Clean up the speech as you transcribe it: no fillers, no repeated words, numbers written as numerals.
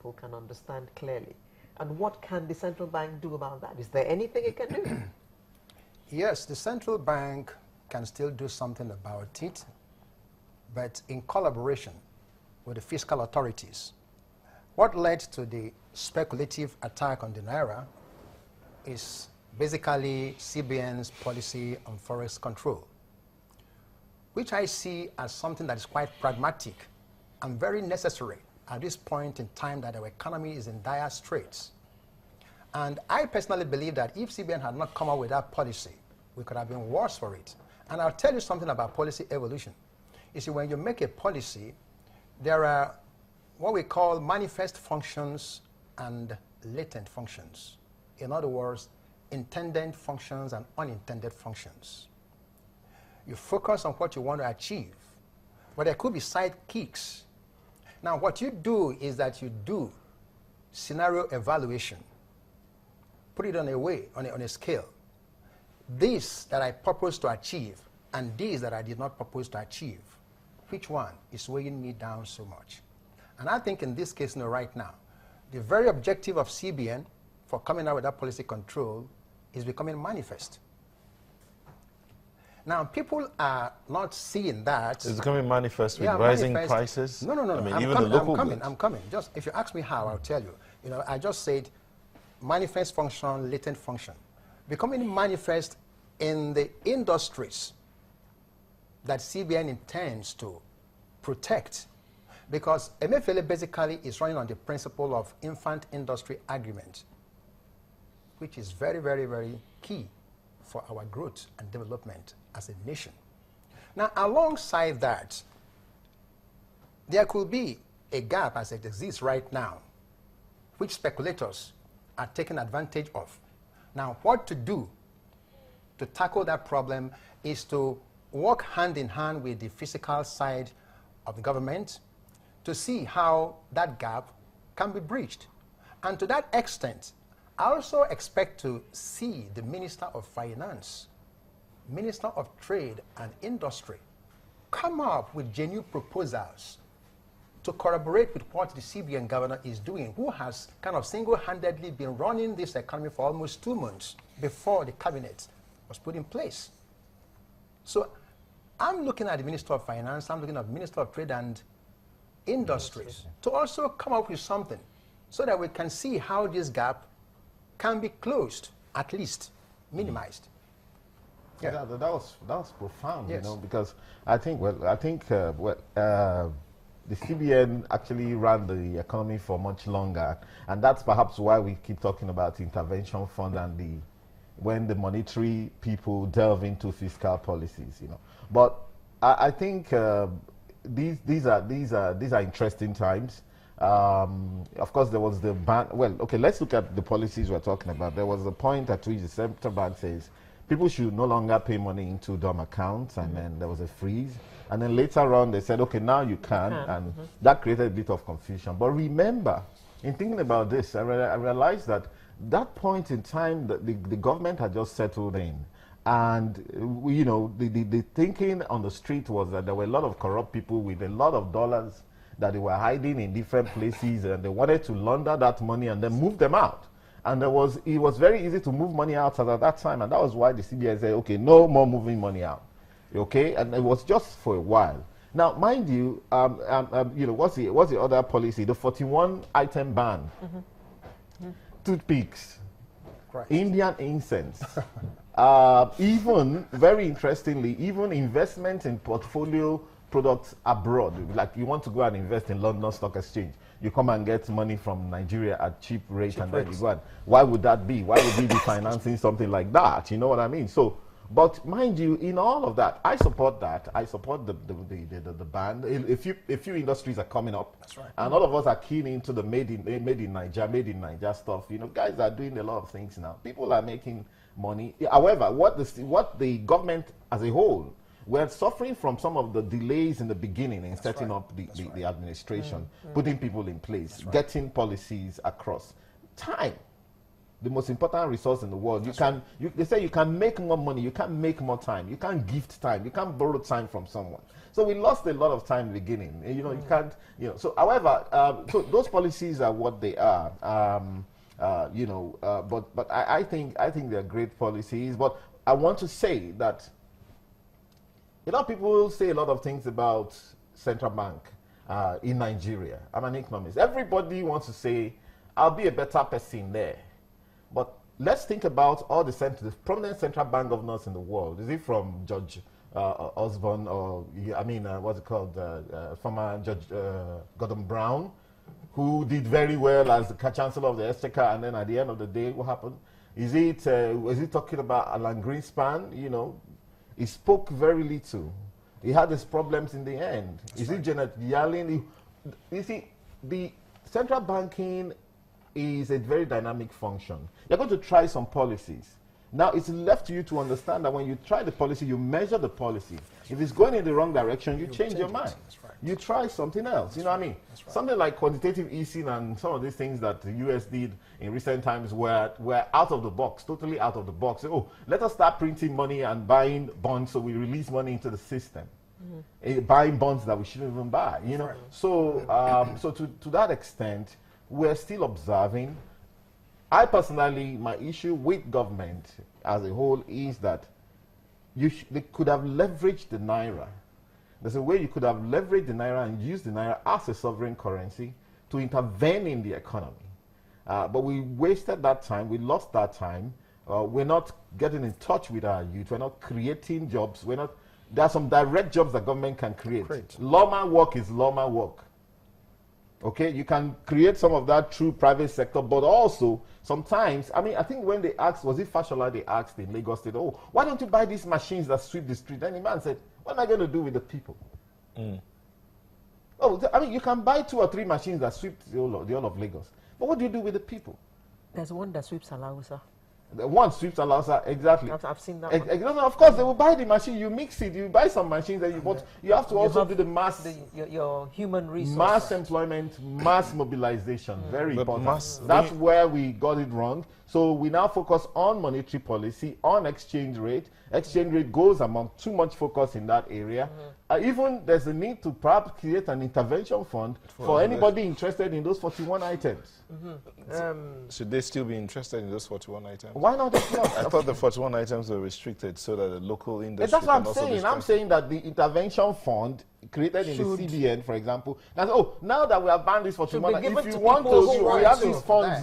people can understand clearly. And what can the central bank do about that? Is there anything it can do? Yes, the central bank can still do something about it, but in collaboration with the fiscal authorities. What led to the speculative attack on the Naira is basically CBN's policy on forex control, which I see as something that is quite pragmatic and very necessary at this point in time that our economy is in dire straits. And I personally believe that if CBN had not come up with that policy, we could have been worse for it. And I'll tell you something about policy evolution. You see, when you make a policy, there are what we call manifest functions and latent functions. In other words, intended functions and unintended functions. You focus on what you want to achieve, but there could be side kicks. Now, what you do is that you do scenario evaluation, put it on a scale. This that I propose to achieve and this that I did not propose to achieve, which one is weighing me down so much? And I think in this case, right now, the very objective of CBN for coming out with that policy control is becoming manifest. Now, people are not seeing that. It's becoming manifest with rising prices? No. I mean, I'm coming. Just if you ask me how, I'll tell you. You know, I just said manifest function, latent function. Becoming manifest in the industries that CBN intends to protect. Because Emefiele basically is running on the principle of infant industry agreement, which is very, very, very key for our growth and development as a nation. Now, alongside that, there could be a gap as it exists right now, which speculators are taking advantage of. Now, what to do to tackle that problem is to work hand in hand with the fiscal side of the government to see how that gap can be breached. And to that extent, I also expect to see the Minister of Finance, Minister of Trade and Industry come up with genuine proposals to corroborate with what the CBN governor is doing, who has kind of single-handedly been running this economy for almost 2 months before the cabinet was put in place. So I'm looking at the Minister of Finance, I'm looking at the Minister of Trade and Industries to also come up with something so that we can see how this gap can be closed, at least minimized. Yeah, that was profound, yes. You know, because I think the CBN actually ran the economy for much longer, and that's perhaps why we keep talking about intervention fund and when the monetary people delve into fiscal policies, you know. But I think these are interesting times. Of course, there was the ban. Well, okay, let's look at the policies we're talking about. There was a point at which the central bank says people should no longer pay money into dorm accounts, and then there was a freeze. And then later on, they said, okay, now you can, and that created a bit of confusion. But remember, in thinking about this, I realized that point in time, that the government had just settled in. And, you know, the thinking on the street was that there were a lot of corrupt people with a lot of dollars that they were hiding in different places, and they wanted to launder that money and then move them out. And it was very easy to move money out at that time, and that was why the CBN said, okay, no more moving money out. Okay, and it was just for a while. Now, mind you, you know, what's the other policy? The 41-item ban. Toothpicks, Correct. Indian incense. Even, very interestingly, even investment in portfolio products abroad. Like you want to go and invest in London Stock Exchange, you come and get money from Nigeria at cheap rate, and then you go and, why would that be? Why would we be financing something like that? You know what I mean? So, but mind you, in all of that, I support that. I support the ban. A few industries are coming up. That's right. And all of us are keen into the made in Nigeria stuff. You know, guys are doing a lot of things now. People are making money. However, what the government as a whole, we're suffering from some of the delays in the beginning in setting up the administration, putting people in place, getting policies across. Time. the most important resource in the world. They say you can make more money, you can't make more time, you can't gift time, you can't borrow time from someone. So we lost a lot of time in the beginning. You know, you can't, you know. So, however, so those policies are what they are. But I think they're great policies. But I want to say that a lot of people say a lot of things about central bank in Nigeria. I'm an economist. Everybody wants to say, I'll be a better person there. But let's think about all the prominent central bank governors in the world. Is it from Judge Osborne or, what's it called, former Judge Gordon Brown, who did very well as the Chancellor of the Exchequer, and then at the end of the day, what happened? Is he talking about Alan Greenspan? You know, he spoke very little. He had his problems in the end. Is it Janet Yellen? You see, the central banking is a very dynamic function. You're going to try some policies. Now, it's left to you to understand that when you try the policy, you measure the policy. If it's going in the wrong direction, you change your mind. You try something else. You know what I mean? Something like quantitative easing and some of these things that the US did in recent times were out of the box, totally out of the box. Oh, let us start printing money and buying bonds so we release money into the system. Buying bonds that we shouldn't even buy, you know? So to that extent, we're still observing. I personally, my issue with government as a whole is that they could have leveraged the Naira. There's a way you could have leveraged the Naira and used the Naira as a sovereign currency to intervene in the economy. But we wasted that time. We lost that time. We're not getting in touch with our youth. We're not creating jobs. There are some direct jobs that government can create. Lawman work is lawman work. Okay, you can create some of that through private sector, but also sometimes, I think when they asked, was it Fashola they asked in Lagos State, oh, why don't you buy these machines that sweep the street? Then the man said, what am I going to do with the people? Oh, you can buy 2 or 3 machines that sweep the whole of Lagos. But what do you do with the people? There's one that sweeps Alausa. The one sweeps Alausa, exactly. I've seen that one. No, of course, they will buy the machine, you mix it, you buy some machines, and you have to also do the mass... your human resource. Mass employment, mass mobilization, very important. That's where we got it wrong. So we now focus on monetary policy, on exchange rate. Exchange rate goes among too much focus in that area. Even there's a need to perhaps create an intervention fund for anybody interested in those 41 items. Should they still be interested in those 41 items? Why not? I thought the 41 items were restricted so that the local industry. That's what I'm saying. I'm saying that the intervention fund created in the CBN, for example, now that we have banned this 41, if you want to, we have these funds.